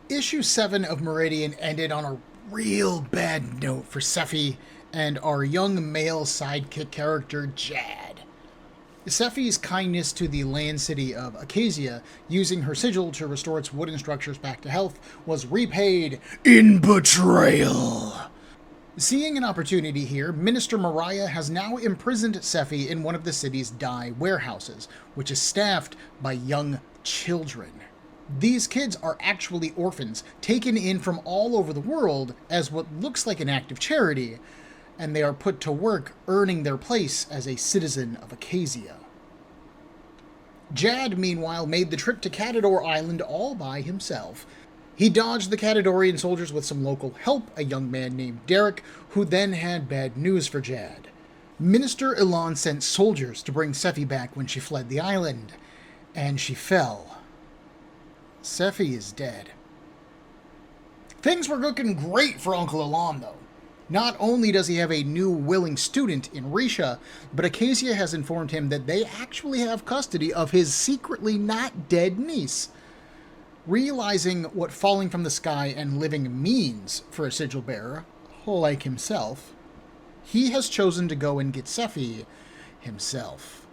Issue 7 of Meridian ended on a real bad note for Sephie and our young male sidekick character, Jad. Sephie's kindness to the land city of Akasian, using her sigil to restore its wooden structures back to health, was repaid in betrayal. Seeing an opportunity here, Minister Mariah has now imprisoned Sephie in one of the city's dye warehouses, which is staffed by young children. These kids are actually orphans, taken in from all over the world as what looks like an act of charity, and they are put to work earning their place as a citizen of Akasian. Jad, meanwhile, made the trip to Catador Island all by himself. He dodged the Catadorian soldiers with some local help, a young man named Derek, who then had bad news for Jad. Minister ILAHN sent soldiers to bring Sephie back when she fled the island, and she fell. Sephie is dead. Things were looking great for Uncle ILAHN, though. Not only does he have a new willing student in Risha, but Akasian has informed him that they actually have custody of his secretly not dead niece. Realizing what falling from the sky and living means for a sigil bearer, like himself, he has chosen to go and get Sephie himself.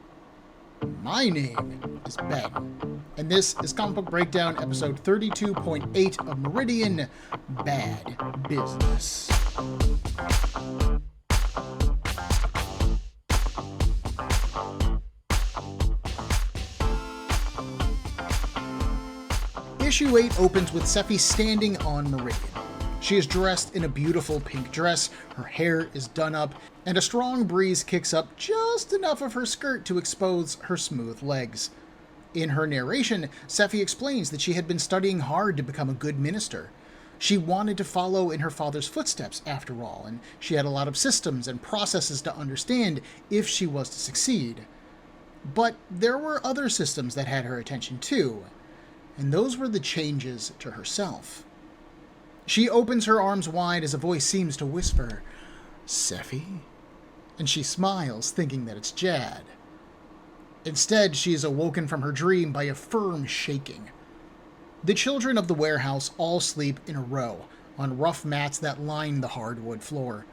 My name is Ben, and this is Comic Book Breakdown, episode 32.8 of Meridian, Bad Business. Issue 8 opens with Sephie standing on Meridian. She is dressed in a beautiful pink dress, her hair is done up, and a strong breeze kicks up just enough of her skirt to expose her smooth legs. In her narration, Sephie explains that she had been studying hard to become a good minister. She wanted to follow in her father's footsteps, after all, and she had a lot of systems and processes to understand if she was to succeed. But there were other systems that had her attention too, and those were the changes to herself. She opens her arms wide as a voice seems to whisper, "Sephie?" And she smiles, thinking that it's Jad. Instead, she is awoken from her dream by a firm shaking. The children of the warehouse all sleep in a row, on rough mats that line the hardwood floor.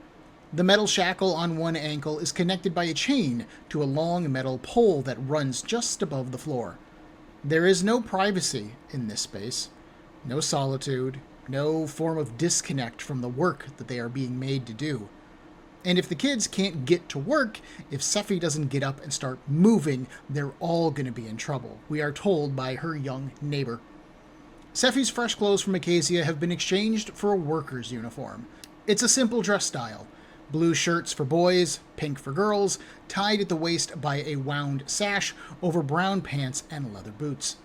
The metal shackle on one ankle is connected by a chain to a long metal pole that runs just above the floor. There is no privacy in this space, no solitude, no form of disconnect from the work that they are being made to do. And if the kids can't get to work, if Sephie doesn't get up and start moving, they're all going to be in trouble, we are told by her young neighbor. Sephie's fresh clothes from Akasian have been exchanged for a worker's uniform. It's a simple dress style. Blue shirts for boys, pink for girls, tied at the waist by a wound sash over brown pants and leather boots.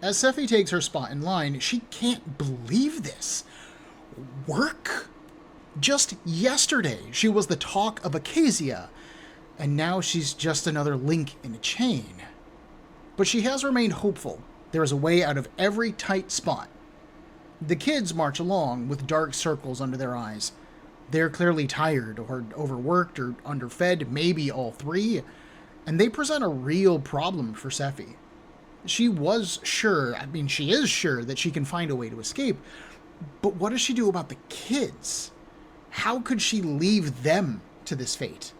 As Sephie takes her spot in line, she can't believe this. Work? Just yesterday, she was the talk of Akasian, and now she's just another link in a chain. But she has remained hopeful. There is a way out of every tight spot. The kids march along with dark circles under their eyes. They're clearly tired or overworked or underfed, maybe all three, and they present a real problem for Sephie. She is sure that she can find a way to escape, but what does she do about the kids? How could she leave them to this fate?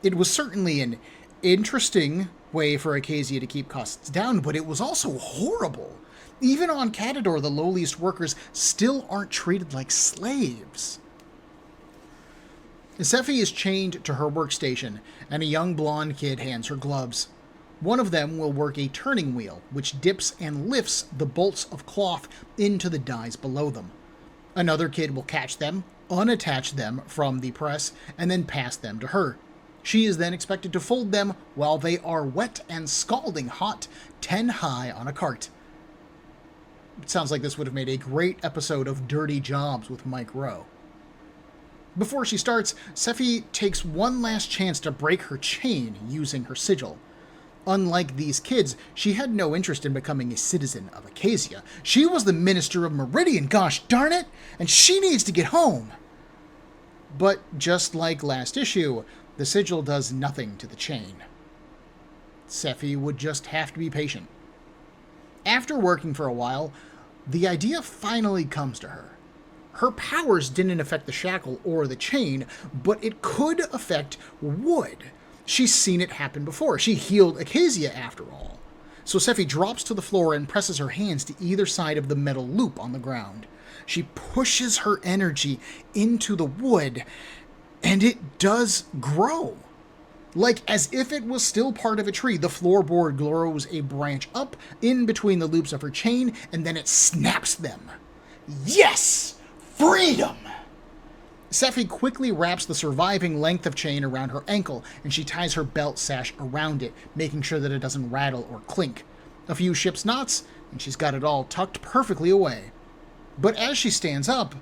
It was certainly an interesting way for Akasian to keep costs down, but it was also horrible. Even on Catador, the lowliest workers still aren't treated like slaves. Sephie is chained to her workstation, and a young blonde kid hands her gloves. One of them will work a turning wheel, which dips and lifts the bolts of cloth into the dies below them. Another kid will catch them, unattach them from the press, and then pass them to her. She is then expected to fold them while they are wet and scalding hot, 10 high on a cart. It sounds like this would have made a great episode of Dirty Jobs with Mike Rowe. Before she starts, Sephie takes one last chance to break her chain using her sigil. Unlike these kids, she had no interest in becoming a citizen of Akasian. She was the minister of Meridian, gosh darn it, and she needs to get home. But just like last issue, the sigil does nothing to the chain. Sephie would just have to be patient. After working for a while, the idea finally comes to her. Her powers didn't affect the shackle or the chain, but it could affect wood. She's seen it happen before. She healed Akasian after all. So Sephie drops to the floor and presses her hands to either side of the metal loop on the ground. She pushes her energy into the wood, and it does grow. Like as if it was still part of a tree, the floorboard grows a branch up in between the loops of her chain, and then it snaps them. Yes! Freedom! Sephie quickly wraps the surviving length of chain around her ankle, and she ties her belt sash around it, making sure that it doesn't rattle or clink. A few ship's knots, and she's got it all tucked perfectly away. But as she stands up,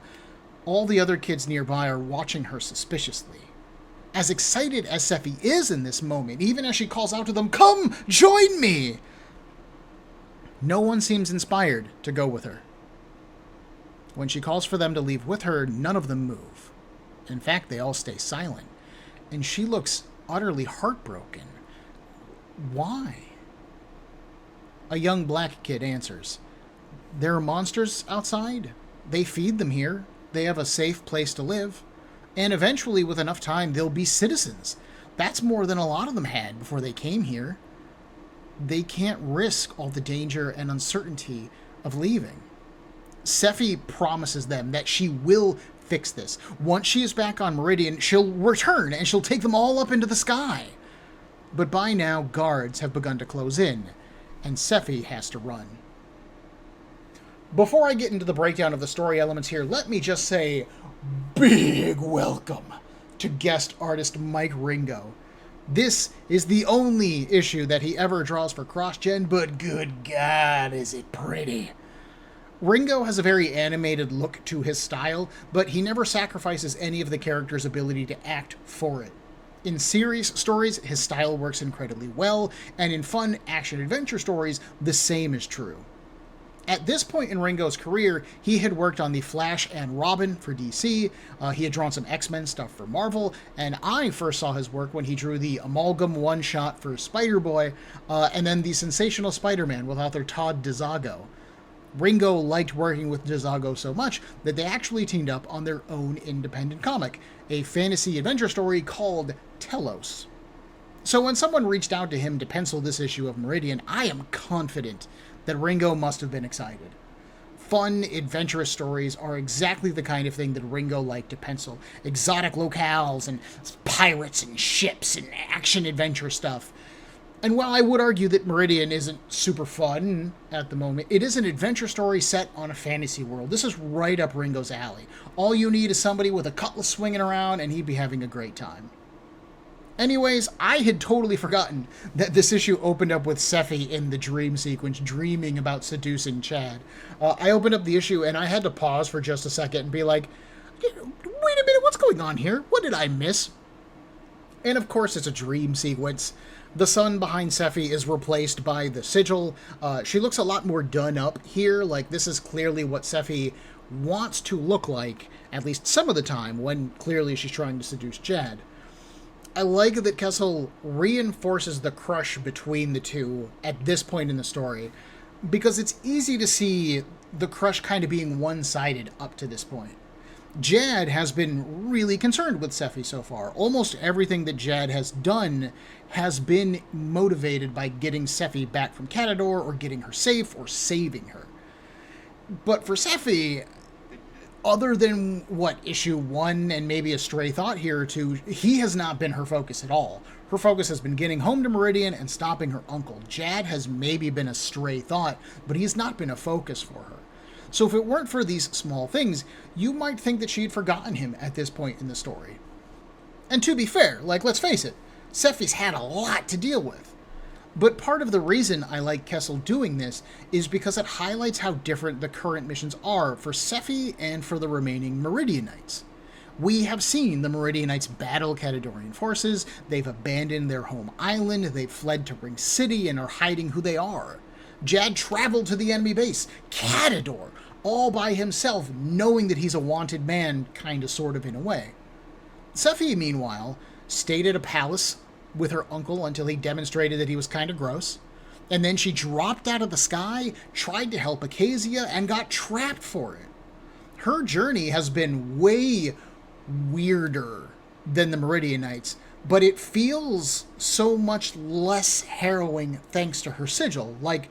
all the other kids nearby are watching her suspiciously. As excited as Sephie is in this moment, even as she calls out to them, "Come, join me!" no one seems inspired to go with her. When she calls for them to leave with her, none of them move. In fact, they all stay silent, and she looks utterly heartbroken. Why? A young black kid answers, "There are monsters outside. They feed them here. They have a safe place to live. And eventually, with enough time, they'll be citizens. That's more than a lot of them had before they came here. They can't risk all the danger and uncertainty of leaving." Sephie promises them that she will fix this. Once she is back on Meridian, she'll return and she'll take them all up into the sky. But by now, guards have begun to close in, and Sephie has to run. Before I get into the breakdown of the story elements here, let me just say big welcome to guest artist Mike Ringo. This is the only issue that he ever draws for CrossGen, but good God, is it pretty. Ringo has a very animated look to his style, but he never sacrifices any of the character's ability to act for it. In series stories, his style works incredibly well, and in fun action-adventure stories, the same is true. At this point in Ringo's career, he had worked on The Flash and Robin for DC, he had drawn some X-Men stuff for Marvel, and I first saw his work when he drew the Amalgam one-shot for Spider-Boy, and then the Sensational Spider-Man with author Todd DeZago. Ringo liked working with DeZago so much that they actually teamed up on their own independent comic, a fantasy adventure story called Telos. So when someone reached out to him to pencil this issue of Meridian, I am confident that Ringo must have been excited. Fun, adventurous stories are exactly the kind of thing that Ringo liked to pencil. Exotic locales and pirates and ships and action-adventure stuff. And while I would argue that Meridian isn't super fun at the moment, it is an adventure story set on a fantasy world. This is right up Ringo's alley. All you need is somebody with a cutlass swinging around, and he'd be having a great time. Anyways, I had totally forgotten that this issue opened up with Sephie in the dream sequence, dreaming about seducing Chad. I opened up the issue, and I had to pause for just a second and be like, wait a minute, what's going on here? What did I miss? And of course, it's a dream sequence. The sun behind Sephie is replaced by the sigil. She looks a lot more done up here. Like, this is clearly what Sephie wants to look like, at least some of the time, when clearly she's trying to seduce Chad. I like that Kessel reinforces the crush between the two at this point in the story, because it's easy to see the crush kind of being one-sided up to this point. Jad has been really concerned with Sephie so far. Almost everything that Jad has done has been motivated by getting Sephie back from Catador, or getting her safe, or saving her. But for Sephie, other than, issue 1 and maybe a stray thought here or two, he has not been her focus at all. Her focus has been getting home to Meridian and stopping her uncle. Jad has maybe been a stray thought, but he's not been a focus for her. So if it weren't for these small things, you might think that she'd forgotten him at this point in the story. And to be fair, let's face it, Sephie's had a lot to deal with. But part of the reason I like Kessel doing this is because it highlights how different the current missions are for Sephie and for the remaining Meridianites. We have seen the Meridianites battle Catadorian forces, they've abandoned their home island, they've fled to Ring City and are hiding who they are. Jad traveled to the enemy base, Catador, all by himself, knowing that he's a wanted man, kinda sort of in a way. Sephie, meanwhile, stayed at a palace with her uncle until he demonstrated that he was kinda gross. And then she dropped out of the sky, tried to help Akasia, and got trapped for it. Her journey has been way weirder than the Meridianites, but it feels so much less harrowing thanks to her sigil. Like,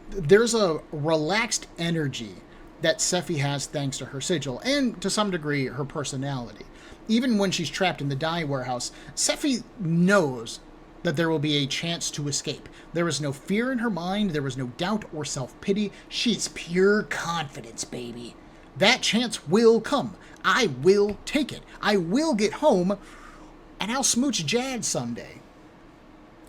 there's a relaxed energy that Sephie has thanks to her sigil, and to some degree, her personality. Even when she's trapped in the dye warehouse, Sephie knows that there will be a chance to escape. There is no fear in her mind, there is no doubt or self-pity. She's pure confidence, baby. That chance will come. I will take it. I will get home, and I'll smooch Jad someday.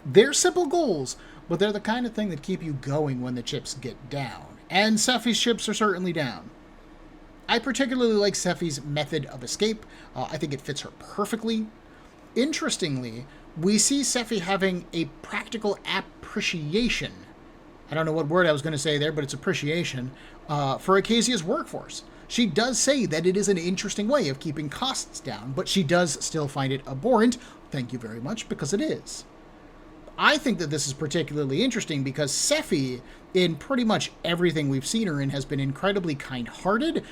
They're simple goals, but they're the kind of thing that keep you going when the chips get down. And Sephie's chips are certainly down. I particularly like Sephie's method of escape. I think it fits her perfectly. Interestingly, we see Sephie having a practical appreciation. I don't know what word I was going to say there, but it's appreciation for Akasia's workforce. She does say that it is an interesting way of keeping costs down, but she does still find it abhorrent. Thank you very much, because it is. I think that this is particularly interesting because Sephie, in pretty much everything we've seen her in, has been incredibly kind-hearted.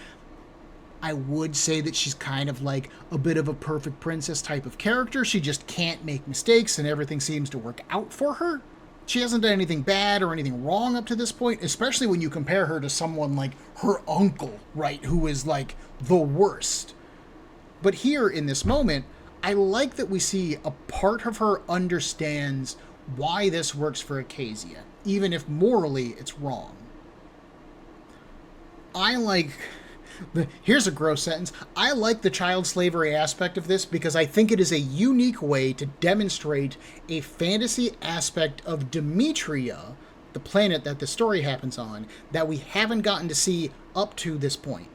I would say that she's kind of like a bit of a perfect princess type of character. She just can't make mistakes and everything seems to work out for her. She hasn't done anything bad or anything wrong up to this point, especially when you compare her to someone like her uncle, right, who is like the worst. But here in this moment, I like that we see a part of her understands why this works for Akasia, even if morally it's wrong. Here's a gross sentence. I like the child slavery aspect of this because I think it is a unique way to demonstrate a fantasy aspect of Demetria, the planet that the story happens on, that we haven't gotten to see up to this point.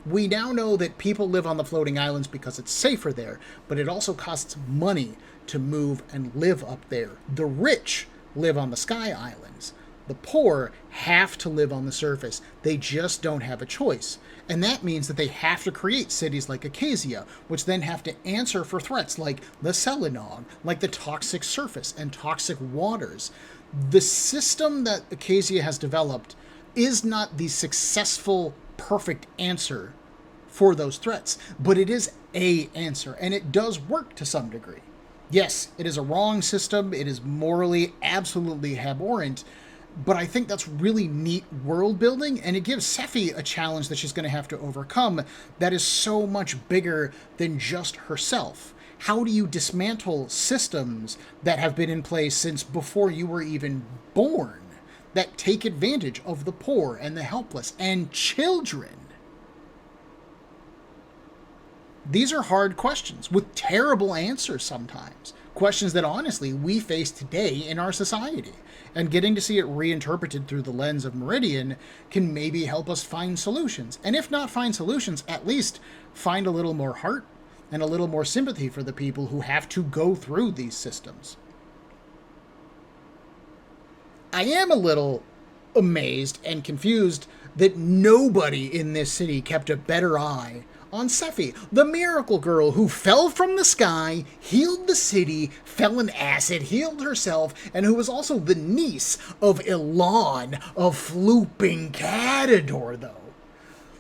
We now know that people live on the floating islands because it's safer there, but it also costs money to move and live up there. The rich live on the sky islands. The poor have to live on the surface. They just don't have a choice. And that means that they have to create cities like Akasia, which then have to answer for threats like the celanaug, like the toxic surface and toxic waters. The system that Akasia has developed is not the successful, perfect answer for those threats, but it is an answer, and it does work to some degree. Yes, it is a wrong system. It is morally absolutely abhorrent, but I think that's really neat world building, and it gives Sephie a challenge that she's going to have to overcome that is so much bigger than just herself. How do you dismantle systems that have been in place since before you were even born, that take advantage of the poor and the helpless and children? These are hard questions with terrible answers sometimes. Questions that honestly we face today in our society. And getting to see it reinterpreted through the lens of Meridian can maybe help us find solutions. And if not find solutions, at least find a little more heart and a little more sympathy for the people who have to go through these systems. I am a little amazed and confused that nobody in this city kept a better eye on Sephie, the miracle girl who fell from the sky, healed the city, fell in acid, healed herself, and who was also the niece of ILAHN of Flooping Catador, though.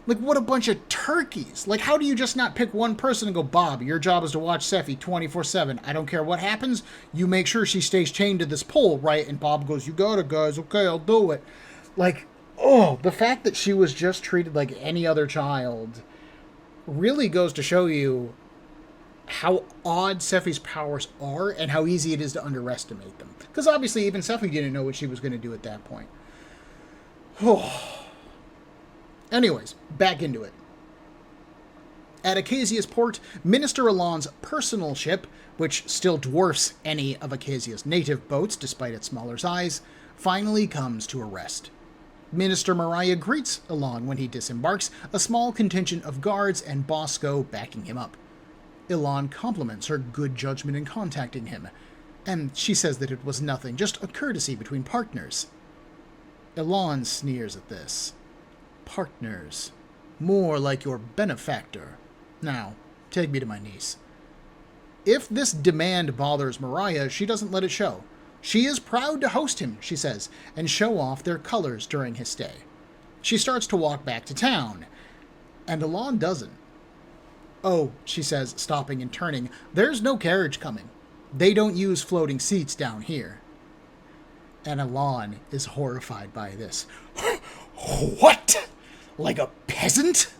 Like, what a bunch of turkeys. Like, how do you just not pick one person and go, Bob, your job is to watch Sephie 24/7. I don't care what happens. You make sure she stays chained to this pole, right? And Bob goes, you got it, guys. Okay, I'll do it. Like, oh, the fact that she was just treated like any other child really goes to show you how odd Sephie's powers are and how easy it is to underestimate them. Because obviously even Sephie didn't know what she was going to do at that point. Anyways, back into it. At Akasia's port, Minister ILAHN's personal ship, which still dwarfs any of Akasia's native boats despite its smaller size, finally comes to a rest. Minister Mariah greets ILAHN when he disembarks, a small contingent of guards and Bosco backing him up. ILAHN compliments her good judgment in contacting him, and she says that it was nothing, just a courtesy between partners. ILAHN sneers at this. Partners. More like your benefactor. Now, take me to my niece. If this demand bothers Mariah, she doesn't let it show. She is proud to host him, she says, and show off their colors during his stay. She starts to walk back to town, and ILAHN doesn't. Oh, she says, stopping and turning, there's no carriage coming. They don't use floating seats down here. And ILAHN is horrified by this. What? Like a peasant?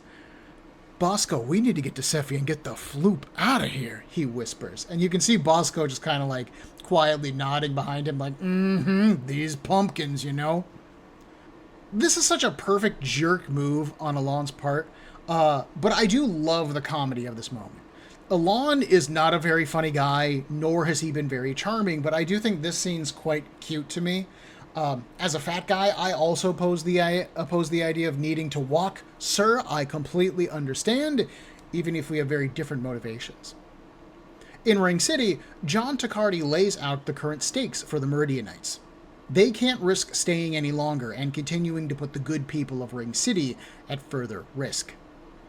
Bosco, we need to get to Sephie and get the floop out of here, he whispers. And you can see Bosco just kind of like quietly nodding behind him like, these pumpkins, you know? This is such a perfect jerk move on ILAHN's part, but I do love the comedy of this moment. ILAHN is not a very funny guy, nor has he been very charming, but I do think this scene's quite cute to me. As a fat guy, I also oppose the idea of needing to walk. Sir, I completely understand, even if we have very different motivations. In Ring City, John Tacardi lays out the current stakes for the Meridianites. They can't risk staying any longer and continuing to put the good people of Ring City at further risk.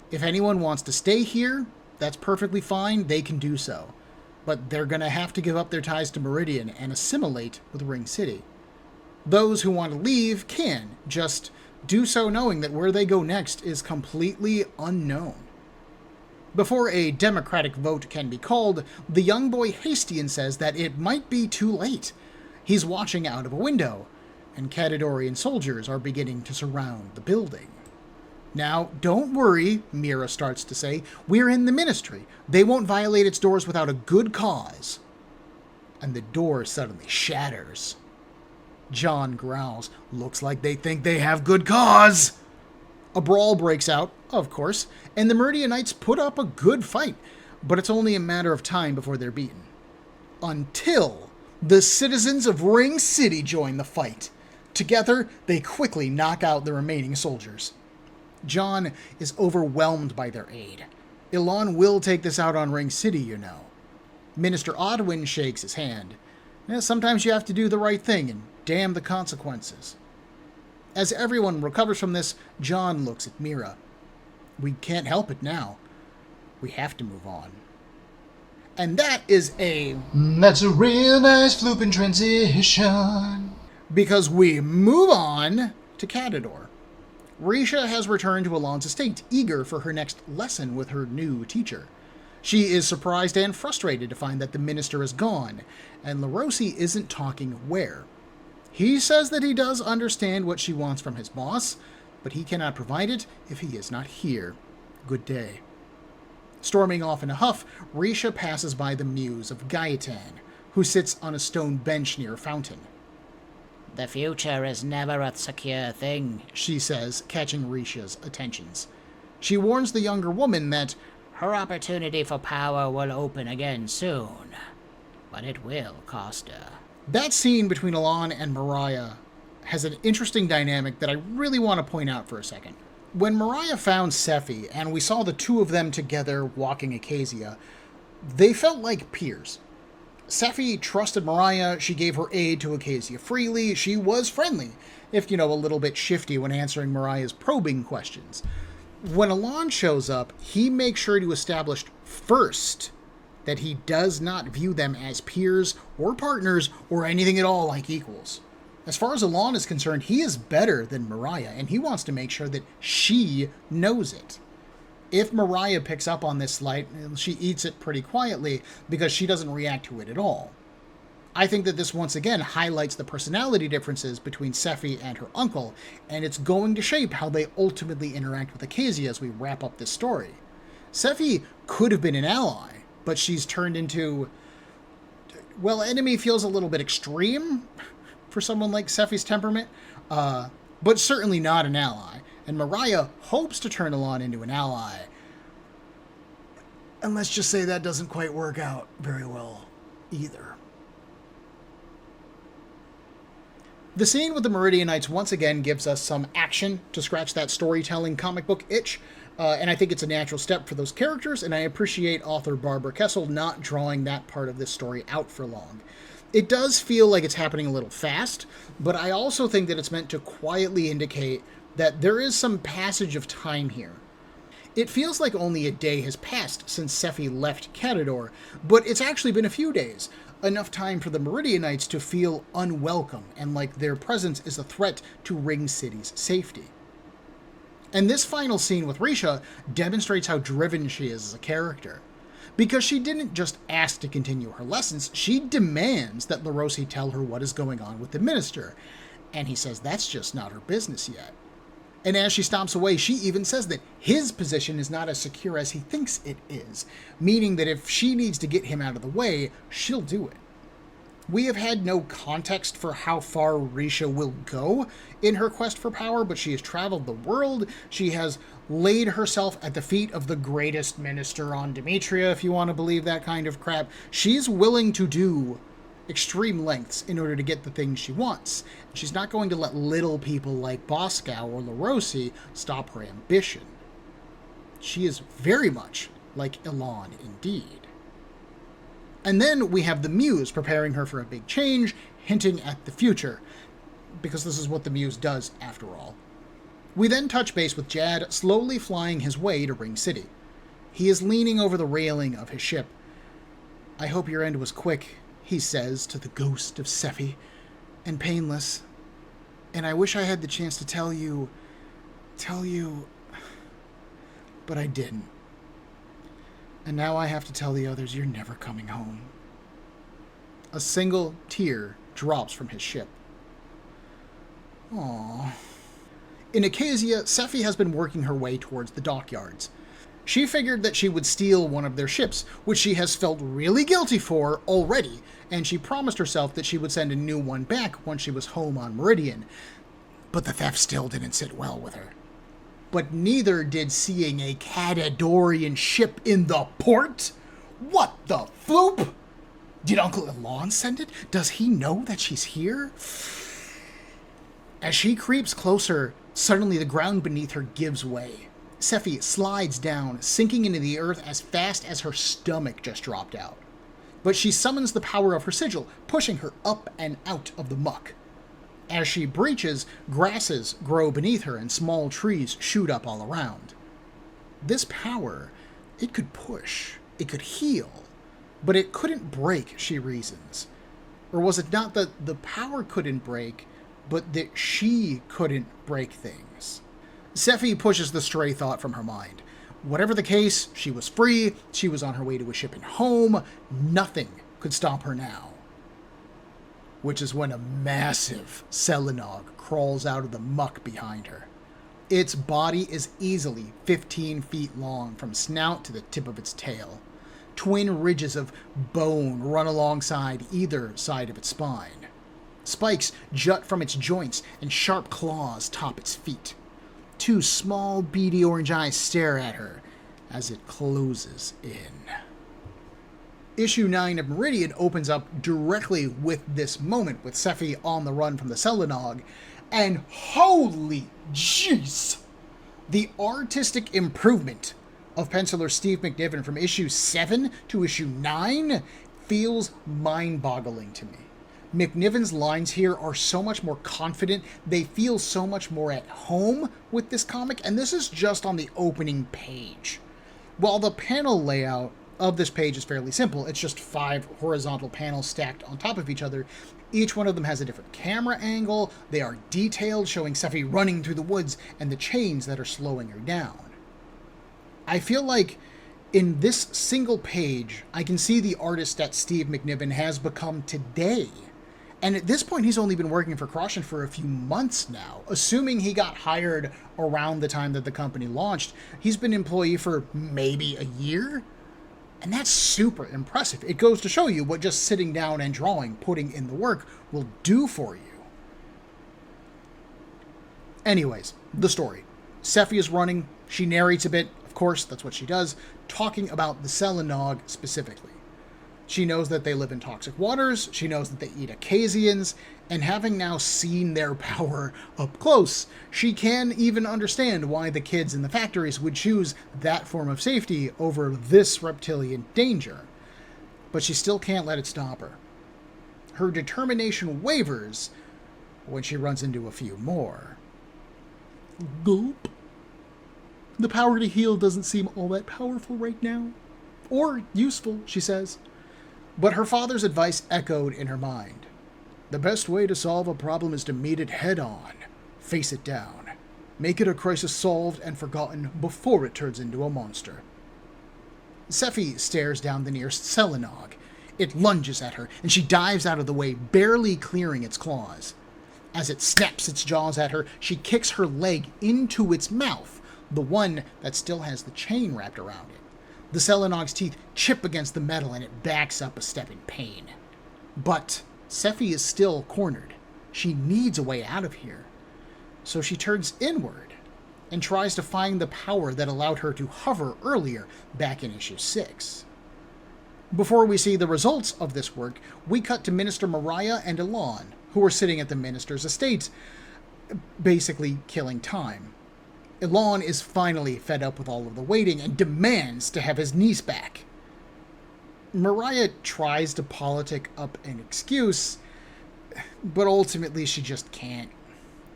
If anyone wants to stay here, that's perfectly fine, they can do so. But they're going to have to give up their ties to Meridian and assimilate with Ring City. Those who want to leave can, just do so knowing that where they go next is completely unknown. Before a democratic vote can be called, the young boy Hastian says that it might be too late. He's watching out of a window, and Catadorian soldiers are beginning to surround the building. Now, don't worry, Mira starts to say. We're in the Ministry. They won't violate its doors without a good cause. And the door suddenly shatters. John growls. Looks like they think they have good cause. A brawl breaks out, of course, and the Meridianites put up a good fight, but it's only a matter of time before they're beaten. Until the citizens of Ring City join the fight. Together, they quickly knock out the remaining soldiers. John is overwhelmed by their aid. ILAHN will take this out on Ring City, you know. Minister Odwin shakes his hand. Sometimes you have to do the right thing, and damn the consequences. As everyone recovers from this, John looks at Mira. We can't help it now. We have to move on. And that's a real nice flooping transition. Because we move on to Catador. Risha has returned to ILAHN's estate, eager for her next lesson with her new teacher. She is surprised and frustrated to find that the minister is gone, and LaRossi isn't talking where. He says that he does understand what she wants from his boss, but he cannot provide it if he is not here. Good day. Storming off in a huff, Risha passes by the muse of Gaetan, who sits on a stone bench near a fountain. The future is never a secure thing, she says, catching Risha's attentions. She warns the younger woman that her opportunity for power will open again soon, but it will cost her. That scene between ILAHN and Mariah has an interesting dynamic that I really want to point out for a second. When Mariah found Sephie and we saw the two of them together walking Acacia, they felt like peers. Sephie trusted Mariah, she gave her aid to Acacia freely, she was friendly, if, a little bit shifty when answering Mariah's probing questions. When ILAHN shows up, he makes sure to establish first that he does not view them as peers or partners or anything at all like equals. As far as ILAHN is concerned, he is better than Mariah, and he wants to make sure that she knows it. If Mariah picks up on this slight, she eats it pretty quietly because she doesn't react to it at all. I think that this once again highlights the personality differences between Sephie and her uncle, and it's going to shape how they ultimately interact with Acacia as we wrap up this story. Sephie could have been an ally, but she's turned into... well, enemy feels a little bit extreme for someone like Sephie's temperament, but certainly not an ally. And Mariah hopes to turn ILAHN into an ally. And let's just say that doesn't quite work out very well either. The scene with the Meridianites once again gives us some action to scratch that storytelling comic book itch, and I think it's a natural step for those characters, and I appreciate author Barbara Kessel not drawing that part of this story out for long. It does feel like it's happening a little fast, but I also think that it's meant to quietly indicate that there is some passage of time here. It feels like only a day has passed since Sephie left Catador, but it's actually been a few days. Enough time for the Meridianites to feel unwelcome and like their presence is a threat to Ring City's safety. And this final scene with Risha demonstrates how driven she is as a character. Because she didn't just ask to continue her lessons, she demands that LaRossi tell her what is going on with the minister. And he says that's just not her business yet. And as she stomps away, she even says that his position is not as secure as he thinks it is, meaning that if she needs to get him out of the way, she'll do it. We have had no context for how far Risha will go in her quest for power, but she has traveled the world. She has laid herself at the feet of the greatest minister on Demetria, if you want to believe that kind of crap. She's willing to do extreme lengths in order to get the things she wants. She's not going to let little people like Boscow or LaRossi stop her ambition. She is very much like ILAHN indeed. And then we have the Muse preparing her for a big change, hinting at the future, because this is what the Muse does after all. We then touch base with Jad slowly flying his way to Ring City. He is leaning over the railing of his ship. "I hope your end was quick," he says to the ghost of Sephie, "and painless. And I wish I had the chance to tell you, but I didn't. And now I have to tell the others you're never coming home." A single tear drops from his ship. Aww. In Acacia, Sephie has been working her way towards the dockyards. She figured that she would steal one of their ships, which she has felt really guilty for already, and she promised herself that she would send a new one back once she was home on Meridian. But the theft still didn't sit well with her. But neither did seeing a Catadorian ship in the port. What the floop? Did Uncle ILAHN send it? Does he know that she's here? As she creeps closer, suddenly the ground beneath her gives way. Sephie slides down, sinking into the earth as fast as her stomach just dropped out. But she summons the power of her sigil, pushing her up and out of the muck. As she breaches, grasses grow beneath her and small trees shoot up all around. This power, it could push, it could heal, but it couldn't break, she reasons. Or was it not that the power couldn't break, but that she couldn't break things? Sephie pushes the stray thought from her mind. Whatever the case, she was free, she was on her way to a ship and home, nothing could stop her now. Which is when a massive celanaug crawls out of the muck behind her. Its body is easily 15 feet long from snout to the tip of its tail. Twin ridges of bone run alongside either side of its spine. Spikes jut from its joints and sharp claws top its feet. Two small, beady orange eyes stare at her as it closes in. Issue 9 of Meridian opens up directly with this moment, with Sephie on the run from the celanaug, and holy jeez! The artistic improvement of penciler Steve McNiven from issue 7 to issue 9 feels mind-boggling to me. McNiven's lines here are so much more confident, they feel so much more at home with this comic, and this is just on the opening page. While the panel layout of this page is fairly simple, it's just 5 horizontal panels stacked on top of each other. Each one of them has a different camera angle, they are detailed, showing Sephie running through the woods and the chains that are slowing her down. I feel like in this single page, I can see the artist that Steve McNiven has become today. And at this point, he's only been working for CrossGen for a few months now. Assuming he got hired around the time that the company launched, he's been an employee for maybe a year? And that's super impressive. It goes to show you what just sitting down and drawing, putting in the work, will do for you. Anyways, the story. Sephie is running. She narrates a bit. Of course, that's what she does. Talking about the celanaug specifically. She knows that they live in toxic waters, she knows that they eat Akasians, and having now seen their power up close, she can even understand why the kids in the factories would choose that form of safety over this reptilian danger. But she still can't let it stop her. Her determination wavers when she runs into a few more. Gulp. The power to heal doesn't seem all that powerful right now. Or useful, she says. But her father's advice echoed in her mind. The best way to solve a problem is to meet it head on. Face it down. Make it a crisis solved and forgotten before it turns into a monster. Sephie stares down the nearest celanaug. It lunges at her, and she dives out of the way, barely clearing its claws. As it snaps its jaws at her, she kicks her leg into its mouth, the one that still has the chain wrapped around it. The celanaug's teeth chip against the metal, and it backs up a step in pain. But Sephie is still cornered. She needs a way out of here. So she turns inward and tries to find the power that allowed her to hover earlier back in issue 6. Before we see the results of this work, we cut to Minister Mariah and ILAHN, who are sitting at the minister's estate, basically killing time. ILAHN is finally fed up with all of the waiting and demands to have his niece back. Mariah tries to politic up an excuse, but ultimately she just can't.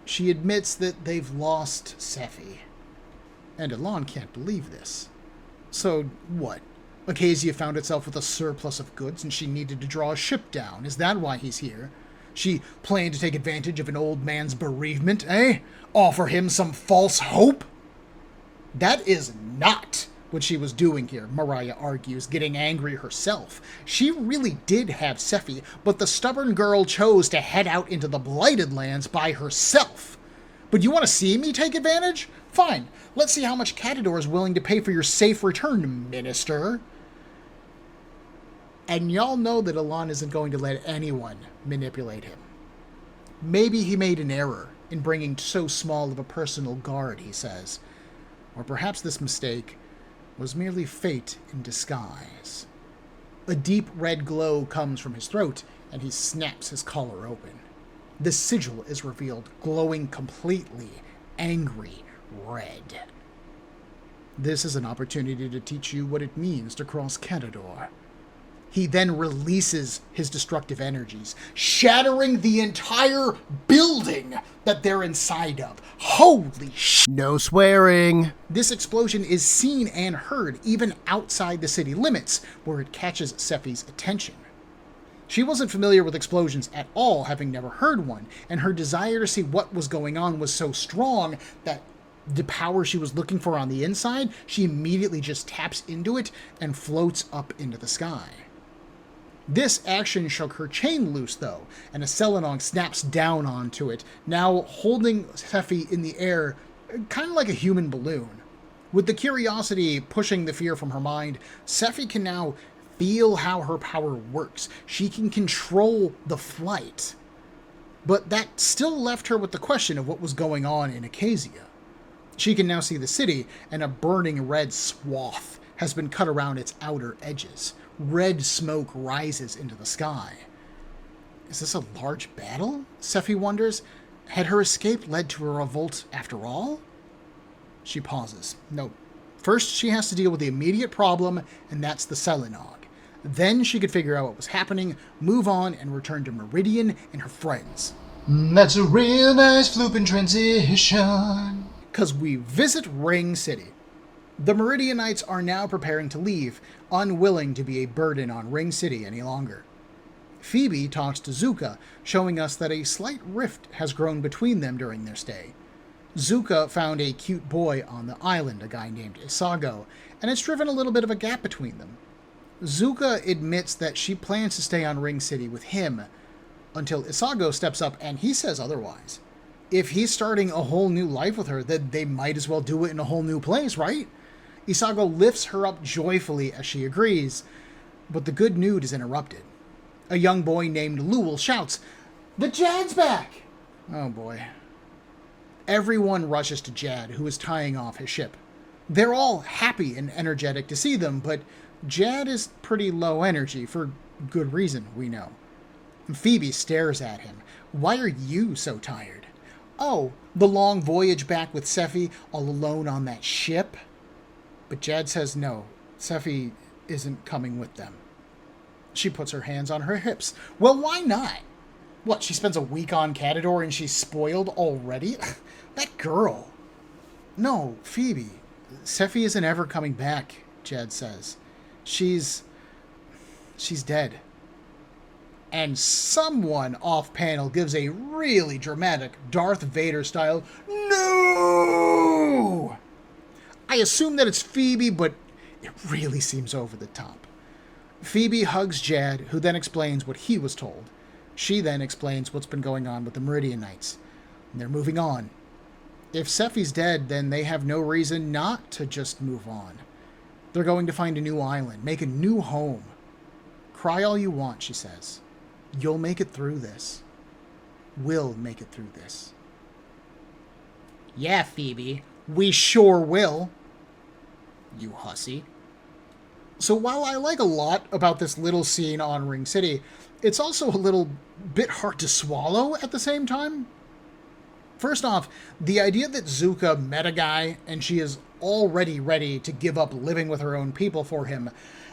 She admits that they've lost Sephie. And ILAHN can't believe this. So what? Acacia found itself with a surplus of goods and she needed to draw a ship down. Is that why he's here? She planned to take advantage of an old man's bereavement, eh? Offer him some false hope? That is not what she was doing here, Mariah argues, getting angry herself. She really did have Sephie, but the stubborn girl chose to head out into the Blighted Lands by herself. But you want to see me take advantage? Fine. Let's see how much Catador is willing to pay for your safe return, Minister. And y'all know that ILAHN isn't going to let anyone manipulate him. Maybe he made an error in bringing so small of a personal guard, he says. Or perhaps this mistake was merely fate in disguise. A deep red glow comes from his throat, and he snaps his collar open. The sigil is revealed, glowing completely angry red. This is an opportunity to teach you what it means to cross Catador. He then releases his destructive energies, shattering the entire building that they're inside of. Holy sh! No swearing. This explosion is seen and heard even outside the city limits, where it catches Sephie's attention. She wasn't familiar with explosions at all, having never heard one, and her desire to see what was going on was so strong that the power she was looking for on the inside, she immediately just taps into it and floats up into the sky. This action shook her chain loose, though, and a celanaug snaps down onto it, now holding Sephie in the air, kind of like a human balloon. With the curiosity pushing the fear from her mind, Sephie can now feel how her power works. She can control the flight. But that still left her with the question of what was going on in Acacia. She can now see the city, and a burning red swath has been cut around its outer edges. Red smoke rises into the sky. Is this a large battle? Sephie wonders. Had her escape led to a revolt after all? She pauses. No. First, she has to deal with the immediate problem, and that's the celanaug. Then she could figure out what was happening, move on, and return to Meridian and her friends. That's a real nice flooping transition. Because we visit Ring City. The Meridianites are now preparing to leave, unwilling to be a burden on Ring City any longer. Phoebe talks to Zuka, showing us that a slight rift has grown between them during their stay. Zuka found a cute boy on the island, a guy named Isago, and it's driven a little bit of a gap between them. Zuka admits that she plans to stay on Ring City with him, until Isago steps up and he says otherwise. If he's starting a whole new life with her, then they might as well do it in a whole new place, right? Isago lifts her up joyfully as she agrees, but the good news is interrupted. A young boy named Lowell shouts, "The Jad's back!" Oh boy. Everyone rushes to Jad, who is tying off his ship. They're all happy and energetic to see them, but Jad is pretty low energy, for good reason, we know. Phoebe stares at him. Why are you so tired? Oh, the long voyage back with Sephie, all alone on that ship? But Jad says no, Sephie isn't coming with them. She puts her hands on her hips. Well, why not? What, she spends a week on Catador and she's spoiled already? That girl. No, Phoebe. Sephie isn't ever coming back, Jad says. She's dead. And someone off panel gives a really dramatic Darth Vader style "No!" I assume that it's Phoebe, but it really seems over the top. Phoebe hugs Jad, who then explains what he was told. She then explains what's been going on with the Meridian Knights. And they're moving on. If Sephie's dead, then they have no reason not to just move on. They're going to find a new island, make a new home. Cry all you want, she says. You'll make it through this. We'll make it through this. Yeah, Phoebe. We sure will. You hussy. So while I like a lot about this little scene on Ring City, it's also a little bit hard to swallow at the same time. First off, the idea that Zuka met a guy and she is already ready to give up living with her own people for him,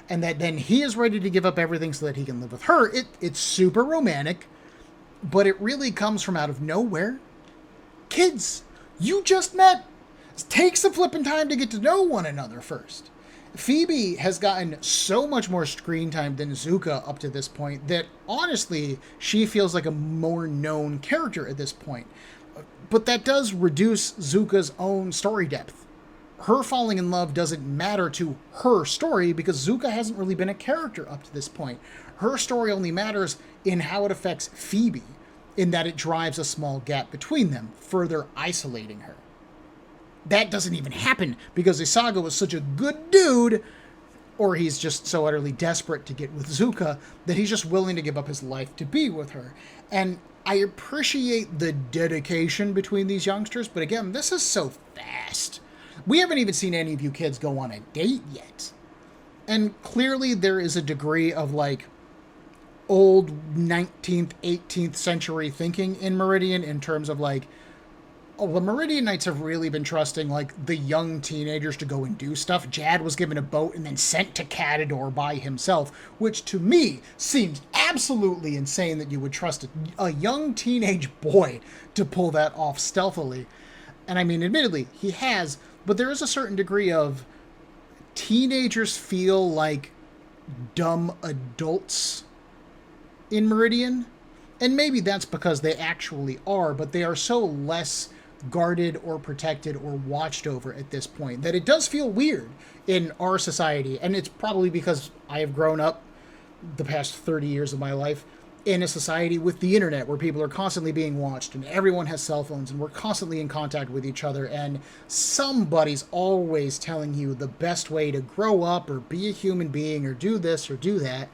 and that then he is ready to give up everything so that he can live with her, it's super romantic, but it really comes from out of nowhere. Kids, you just met. Take some flipping time to get to know one another first. Phoebe has gotten so much more screen time than Zuka up to this point that, honestly, she feels like a more known character at this point. But that does reduce Zuka's own story depth. Her falling in love doesn't matter to her story because Zuka hasn't really been a character up to this point. Her story only matters in how it affects Phoebe, in that it drives a small gap between them, further isolating her. That doesn't even happen because Isaga was such a good dude, or he's just so utterly desperate to get with Zuka that he's just willing to give up his life to be with her. And I appreciate the dedication between these youngsters, but again, this is so fast. We haven't even seen any of you kids go on a date yet. And clearly there is a degree of like old 19th, 18th century thinking in Meridian in terms of like, oh, the Meridian Knights have really been trusting, like, the young teenagers to go and do stuff. Jad was given a boat and then sent to Catador by himself, which to me seems absolutely insane that you would trust a young teenage boy to pull that off stealthily. And I mean, admittedly, he has, but there is a certain degree of teenagers feel like dumb adults in Meridian. And maybe that's because they actually are, but they are so less guarded or protected or watched over at this point that it does feel weird in our society. And it's probably because I have grown up the past 30 years of my life in a society with the internet where people are constantly being watched and everyone has cell phones and we're constantly in contact with each other and somebody's always telling you the best way to grow up or be a human being or do this or do that.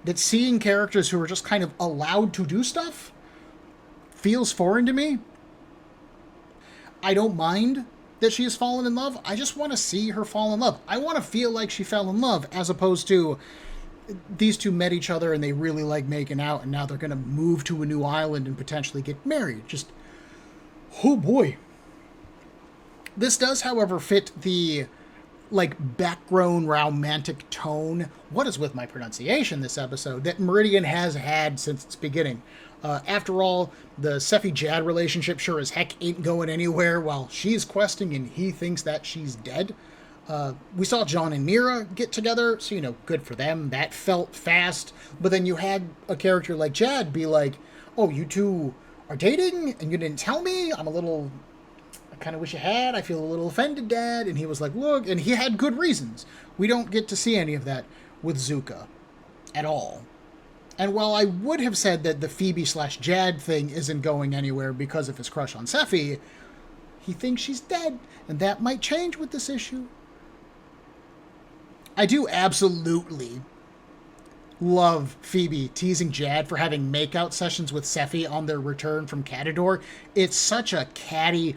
That seeing characters who are just kind of allowed to do stuff feels foreign to me. I don't mind that she has fallen in love. I just want to see her fall in love. I want to feel like she fell in love, as opposed to these two met each other and they really like making out and now they're going to move to a new island and potentially get married. Just, oh boy. This does, however, fit the like background romantic tone. What is with my pronunciation this episode? That Meridian has had since its beginning. After all, the Sephie-Jad relationship sure as heck ain't going anywhere while she's questing and he thinks that she's dead. We saw John and Mira get together, so, you know, good for them. That felt fast. But then you had a character like Jad be like, oh, you two are dating and you didn't tell me? I kind of wish you had. I feel a little offended, Dad. And he was like, look, and he had good reasons. We don't get to see any of that with Zuka at all. And while I would have said that the Phoebe/Jad thing isn't going anywhere because of his crush on Sephie, he thinks she's dead, and that might change with this issue. I do absolutely love Phoebe teasing Jad for having makeout sessions with Sephie on their return from Catador. It's such a catty,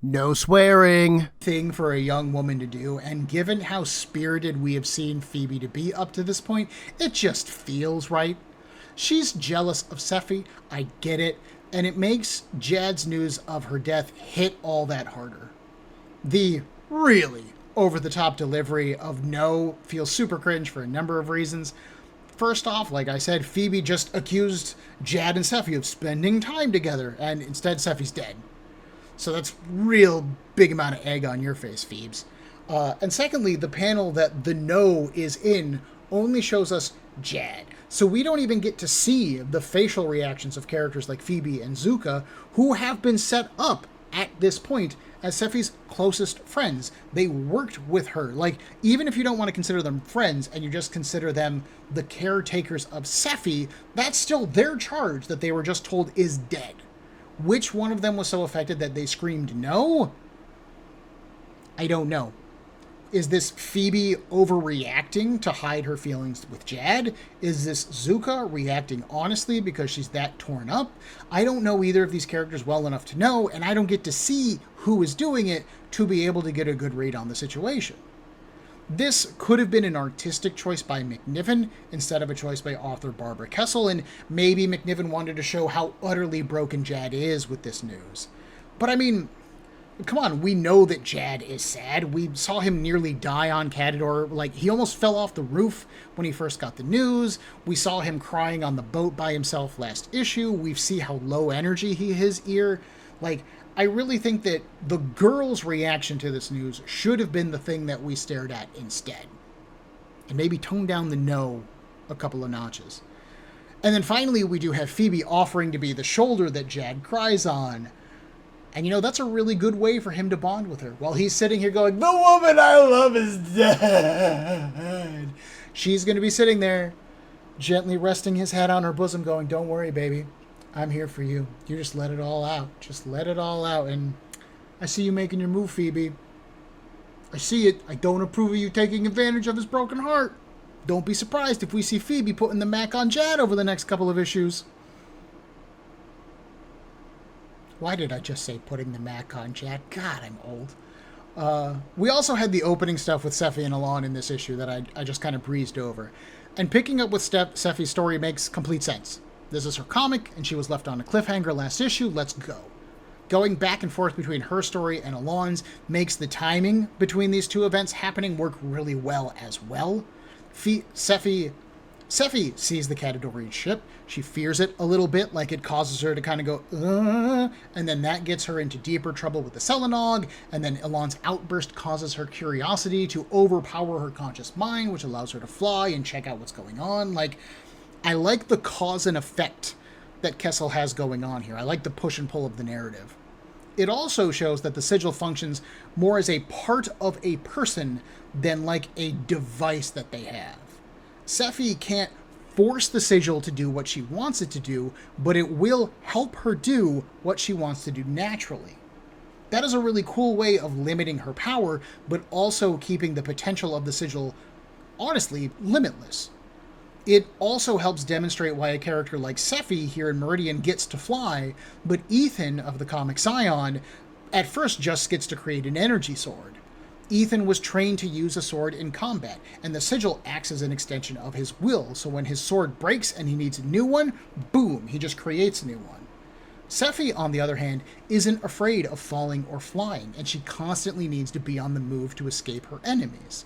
no swearing thing for a young woman to do, and given how spirited we have seen Phoebe to be up to this point, it just feels right. She's jealous of Sephie, I get it, and it makes Jad's news of her death hit all that harder. The really over-the-top delivery of no feels super cringe for a number of reasons. First off, like I said, Phoebe just accused Jad and Sephie of spending time together, and instead Sephie's dead. So that's real big amount of egg on your face, Phoebes. And secondly, the panel that the no is in only shows us Jad. So we don't even get to see the facial reactions of characters like Phoebe and Zuka, who have been set up at this point as Sephie's closest friends. They worked with her. Like, even if you don't want to consider them friends and you just consider them the caretakers of Sephie, that's still their charge that they were just told is dead. Which one of them was so affected that they screamed no? I don't know. Is this Phoebe overreacting to hide her feelings with Jad? Is this Zuka reacting honestly because she's that torn up? I don't know either of these characters well enough to know, and I don't get to see who is doing it to be able to get a good read on the situation. This could have been an artistic choice by McNiven instead of a choice by author Barbara Kessel, and maybe McNiven wanted to show how utterly broken Jad is with this news. But I mean, come on, we know that Jad is sad. We saw him nearly die on Catador. Like, he almost fell off the roof when he first got the news. We saw him crying on the boat by himself last issue. We see how low energy he is here. Like, I really think that the girl's reaction to this news should have been the thing that we stared at instead. And maybe tone down the no a couple of notches. And then finally, we do have Phoebe offering to be the shoulder that Jad cries on. And, you know, that's a really good way for him to bond with her. While he's sitting here going, the woman I love is dead. She's going to be sitting there, gently resting his head on her bosom, going, don't worry, baby. I'm here for you. You just let it all out. Just let it all out. And I see you making your move, Phoebe. I see it. I don't approve of you taking advantage of his broken heart. Don't be surprised if we see Phoebe putting the Mac on Jad over the next couple of issues. Why did I just say putting the Mac on Jad? God, I'm old. We also had the opening stuff with Sephie and ILAHN in this issue that I just kind of breezed over. And picking up with Sephie's story makes complete sense. This is her comic, and she was left on a cliffhanger last issue. Let's go. Going back and forth between her story and ILAHN's makes the timing between these two events happening work really well as well. Sephie sees the Catadorian ship. She fears it a little bit, like it causes her to kind of go, and then that gets her into deeper trouble with the celanaug, and then ILAHN's outburst causes her curiosity to overpower her conscious mind, which allows her to fly and check out what's going on. Like, I like the cause and effect that Kessel has going on here. I like the push and pull of the narrative. It also shows that the sigil functions more as a part of a person than like a device that they have. Sephie can't force the sigil to do what she wants it to do, but it will help her do what she wants to do naturally. That is a really cool way of limiting her power, but also keeping the potential of the sigil, honestly, limitless. It also helps demonstrate why a character like Sephie here in Meridian gets to fly, but Ethan of the comic Scion at first just gets to create an energy sword. Ethan was trained to use a sword in combat, and the sigil acts as an extension of his will, so when his sword breaks and he needs a new one, boom, he just creates a new one. Sephie, on the other hand, isn't afraid of falling or flying, and she constantly needs to be on the move to escape her enemies.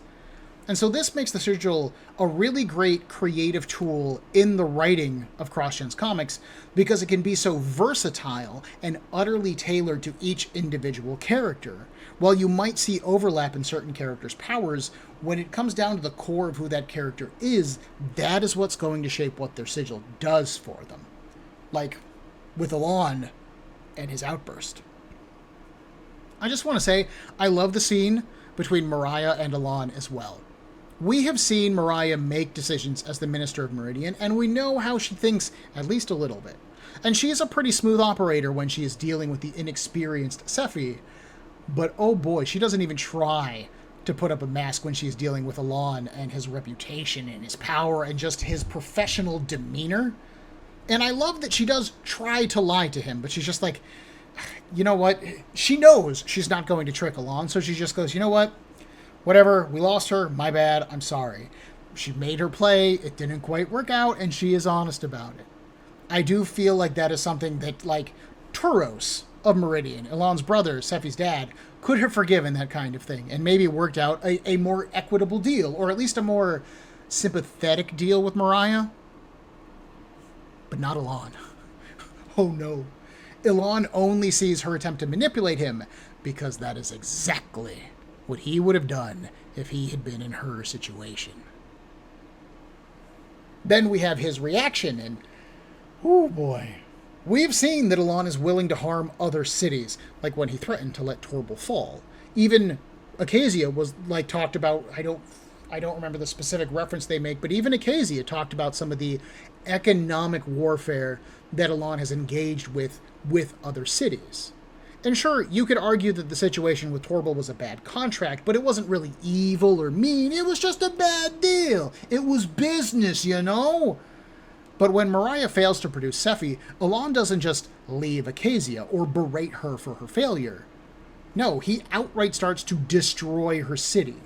And so this makes the sigil a really great creative tool in the writing of CrossGen's comics because it can be so versatile and utterly tailored to each individual character. While you might see overlap in certain characters' powers, when it comes down to the core of who that character is, that is what's going to shape what their sigil does for them. Like with ILAHN and his outburst. I just want to say, I love the scene between Mariah and ILAHN as well. We have seen Mariah make decisions as the Minister of Meridian, and we know how she thinks at least a little bit. And she is a pretty smooth operator when she is dealing with the inexperienced Sephie, but oh boy, she doesn't even try to put up a mask when she's dealing with ILAHN and his reputation and his power and just his professional demeanor. And I love that she does try to lie to him, but she's just like, you know what? She knows she's not going to trick ILAHN, so she just goes, you know what? Whatever, we lost her, my bad, I'm sorry. She made her play, it didn't quite work out, and she is honest about it. I do feel like that is something that, like, Turos of Meridian, ILAHN's brother, Sephie's dad, could have forgiven that kind of thing, and maybe worked out a more equitable deal, or at least a more sympathetic deal with Mariah. But not ILAHN. Oh no. ILAHN only sees her attempt to manipulate him, because that is exactly what he would have done if he had been in her situation. Then we have his reaction, and oh boy. We've seen that ILAHN is willing to harm other cities, like when he threatened to let Torbil fall. Even Akasia was talked about. I don't remember the specific reference they make, but even Akasia talked about some of the economic warfare that ILAHN has engaged with other cities. And sure, you could argue that the situation with Torbil was a bad contract, but it wasn't really evil or mean. It was just a bad deal. It was business, you know? But when Mariah fails to produce Sephie, ILAHN doesn't just leave Akasia or berate her for her failure. No, he outright starts to destroy her city.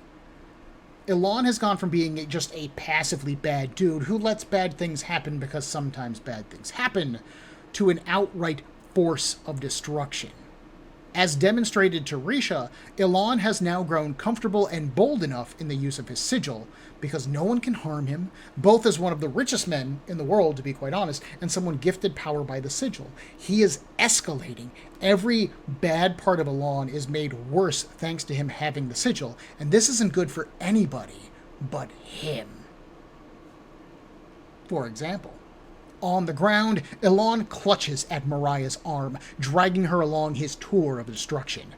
ILAHN has gone from being just a passively bad dude who lets bad things happen because sometimes bad things happen, to an outright force of destruction. As demonstrated to Risha, ILAHN has now grown comfortable and bold enough in the use of his sigil, because no one can harm him, both as one of the richest men in the world, to be quite honest, and someone gifted power by the sigil. He is escalating. Every bad part of ILAHN is made worse thanks to him having the sigil, and this isn't good for anybody but him. For example, on the ground, ILAHN clutches at Mariah's arm, dragging her along his tour of destruction.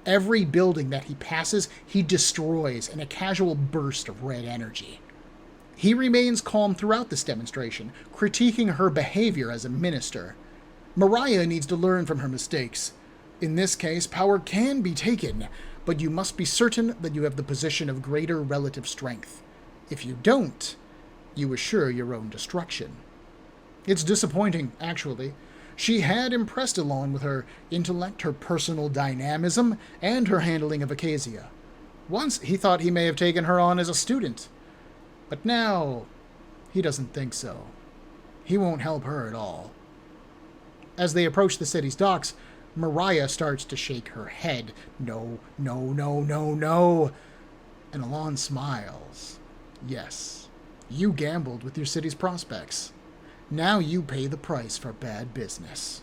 Every building that he passes, he destroys in a casual burst of red energy. He remains calm throughout this demonstration, critiquing her behavior as a minister. Mariah needs to learn from her mistakes. In this case, power can be taken, but you must be certain that you have the position of greater relative strength. If you don't, you assure your own destruction. It's disappointing, actually. She had impressed ILAHN with her intellect, her personal dynamism, and her handling of Akasia. Once he thought he may have taken her on as a student. But now, he doesn't think so. He won't help her at all. As they approach the city's docks, Mariah starts to shake her head. No, no, no, no, no. And ILAHN smiles. Yes, you gambled with your city's prospects. Now you pay the price for bad business.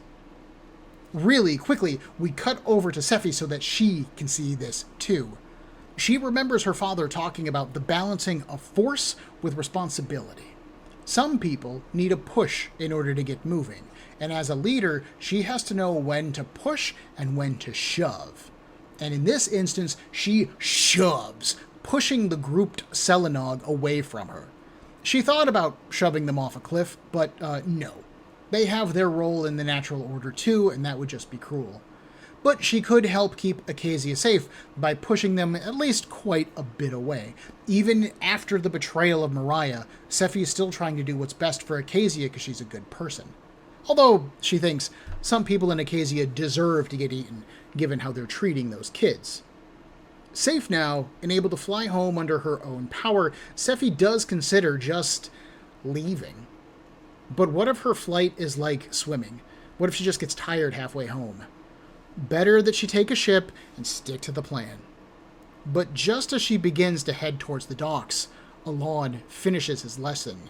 Really quickly, we cut over to Sephie so that she can see this too. She remembers her father talking about the balancing of force with responsibility. Some people need a push in order to get moving, and as a leader, she has to know when to push and when to shove. And in this instance, she shoves, pushing the grouped celanaug away from her. She thought about shoving them off a cliff, but no. They have their role in the natural order too, and that would just be cruel. But she could help keep Akasia safe by pushing them at least quite a bit away. Even after the betrayal of Mariah, Sephie is still trying to do what's best for Akasia because she's a good person. Although, she thinks, some people in Akasia deserve to get eaten, given how they're treating those kids. Safe now, and able to fly home under her own power, Sephie does consider just leaving. But what if her flight is like swimming? What if she just gets tired halfway home? Better that she take a ship and stick to the plan. But just as she begins to head towards the docks, ILAHN finishes his lesson,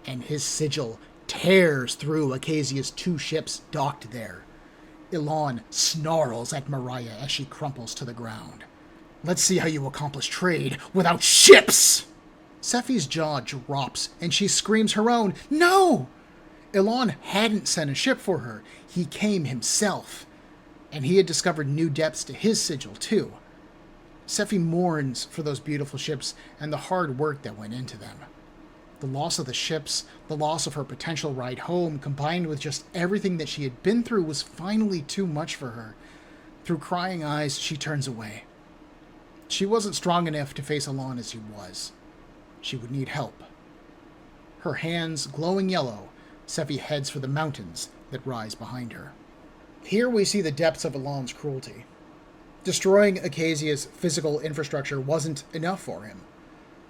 and his sigil tears through Akasia's 2 ships docked there. ILAHN snarls at Mariah as she crumples to the ground. Let's see how you accomplish trade without ships! Sephie's jaw drops, and she screams her own, no! ILAHN hadn't sent a ship for her. He came himself. And he had discovered new depths to his sigil, too. Sephie mourns for those beautiful ships and the hard work that went into them. The loss of the ships, the loss of her potential ride home, combined with just everything that she had been through, was finally too much for her. Through crying eyes, she turns away. She wasn't strong enough to face ILAHN as he was. She would need help. Her hands glowing yellow, Sephie heads for the mountains that rise behind her. Here we see the depths of ILAHN's cruelty. Destroying Akasia's physical infrastructure wasn't enough for him.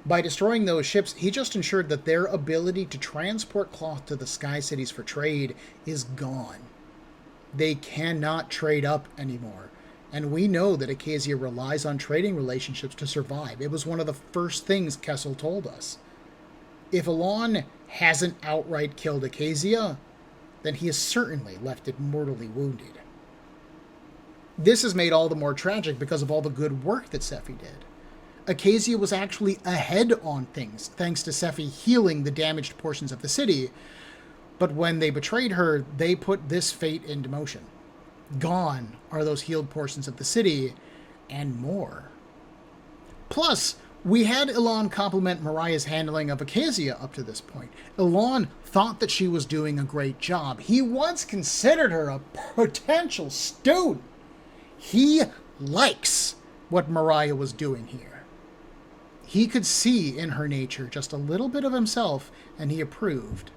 By destroying those ships, he just ensured that their ability to transport cloth to the Sky Cities for trade is gone. They cannot trade up anymore. And we know that Akasia relies on trading relationships to survive. It was one of the first things Kessel told us. If ILAHN hasn't outright killed Akasia, then he has certainly left it mortally wounded. This is made all the more tragic because of all the good work that Sephie did. Akasia was actually ahead on things, thanks to Sephie healing the damaged portions of the city, but when they betrayed her, they put this fate into motion. Gone are those healed portions of the city, and more. Plus, we had ILAHN compliment Mariah's handling of Akasia up to this point. ILAHN thought that she was doing a great job. He once considered her a potential student. He likes what Mariah was doing here. He could see in her nature just a little bit of himself, and he approved.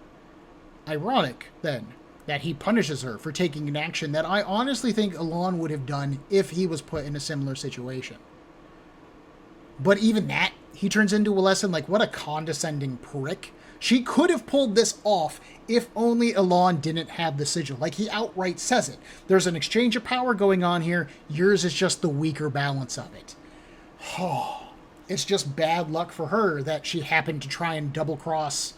Ironic, then, that he punishes her for taking an action that I honestly think ILAHN would have done if he was put in a similar situation. But even that, he turns into a lesson like, what a condescending prick. She could have pulled this off if only ILAHN didn't have the sigil. Like, he outright says it. There's an exchange of power going on here. Yours is just the weaker balance of it. Oh, it's just bad luck for her that she happened to try and double-cross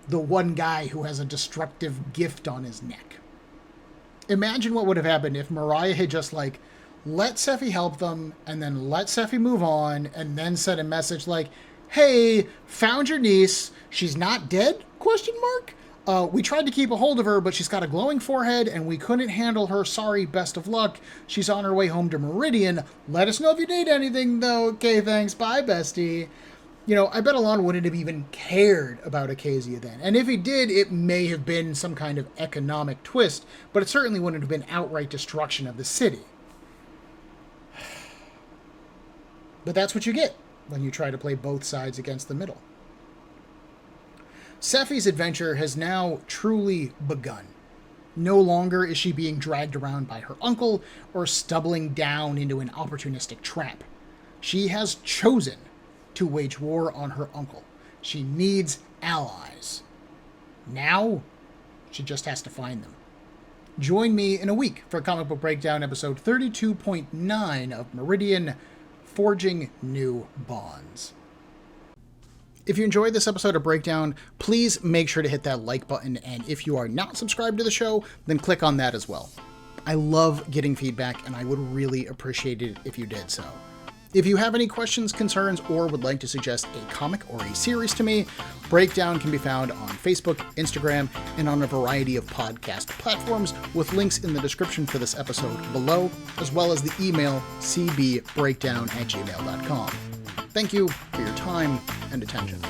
the one guy who has a destructive gift on his neck. Imagine what would have happened if Mariah had just, like, let Sephie help them, and then let Sephie move on, and then sent a message like, hey, found your niece, she's not dead, ? We tried to keep a hold of her, but she's got a glowing forehead, and we couldn't handle her, sorry, best of luck, she's on her way home to Meridian, let us know if you need anything, though, okay, thanks, bye, bestie. You know, I bet ILAHN wouldn't have even cared about Akasia then. And if he did, it may have been some kind of economic twist, but it certainly wouldn't have been outright destruction of the city. But that's what you get when you try to play both sides against the middle. Sephie's adventure has now truly begun. No longer is she being dragged around by her uncle or stumbling down into an opportunistic trap. She has chosen to wage war on her uncle. She needs allies. Now, she just has to find them. Join me in a week for Comic Book Breakdown episode 32.9 of Meridian, Forging New Bonds. If you enjoyed this episode of Breakdown, please make sure to hit that like button, and if you are not subscribed to the show, then click on that as well. I love getting feedback, and I would really appreciate it if you did so. If you have any questions, concerns, or would like to suggest a comic or a series to me, Breakdown can be found on Facebook, Instagram, and on a variety of podcast platforms, with links in the description for this episode below, as well as the email cbbreakdown@gmail.com. Thank you for your time and attention.